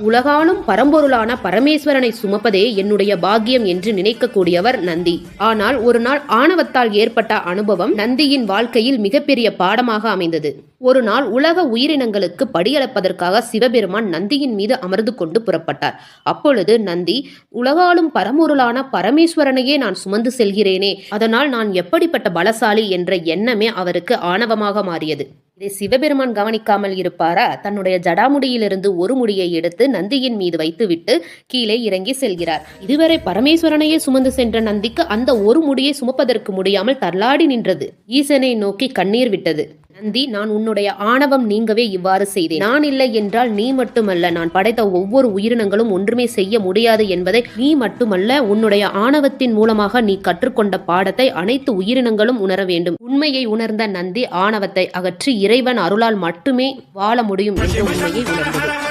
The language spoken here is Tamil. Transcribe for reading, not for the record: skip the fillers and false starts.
உலகாலும் பரம்பொருளான பரமேஸ்வரனை சுமப்பதே என்னுடைய பாக்கியம் என்று நினைக்கக்கூடியவர் நந்தி. ஆனால் ஒரு நாள் ஆணவத்தால் ஏற்பட்ட அனுபவம் நந்தியின் வாழ்க்கையில் மிகப்பெரிய பாடமாக அமைந்தது. ஒரு நாள் உலக உயிரினங்களுக்கு படியளப்பதற்காக சிவபெருமான் நந்தியின் மீது அமர்ந்து கொண்டு புறப்பட்டார். அப்பொழுது நந்தி, உலகாலும் பரம்பொருளான பரமேஸ்வரனையே நான் சுமந்து செல்கிறேனே, அதனால் நான் எப்படிப்பட்ட பலசாலி என்ற எண்ணமே அவருக்கு ஆணவமாக மாறியது. இதை சிவபெருமான் கவனிக்காமல் இருப்பாரா? தன்னுடைய ஜடாமுடியிலிருந்து ஒரு முடியை எடுத்து நந்தியின் மீது வைத்துவிட்டு கீழே இறங்கி செல்கிறார். இதுவரை பரமேஸ்வரனையே சுமந்து சென்ற நந்திக்கு அந்த ஒரு முடியை சுமப்பதற்கு முடியாமல் தள்ளாடி நின்றது. ஈசனை நோக்கி கண்ணீர் விட்டது. நந்தி, நான் உன்னுடைய ஆணவம் நீங்கவே இவ்வாறு செய்தேன். நான் இல்லை என்றால் நீ மட்டுமல்ல, நான் படைத்த ஒவ்வொரு உயிரினங்களும் ஒன்றுமே செய்ய முடியாது என்பதை நீ மட்டுமல்ல, உன்னுடைய ஆணவத்தின் மூலமாக நீ கற்றுக்கொண்ட பாடத்தை அனைத்து உயிரினங்களும் உணர வேண்டும். உண்மையை உணர்ந்த நந்தி ஆணவத்தை அகற்றி இறைவன் அருளால் மட்டுமே வாழ முடியும் என்ற உண்மையை உணர்ந்தது.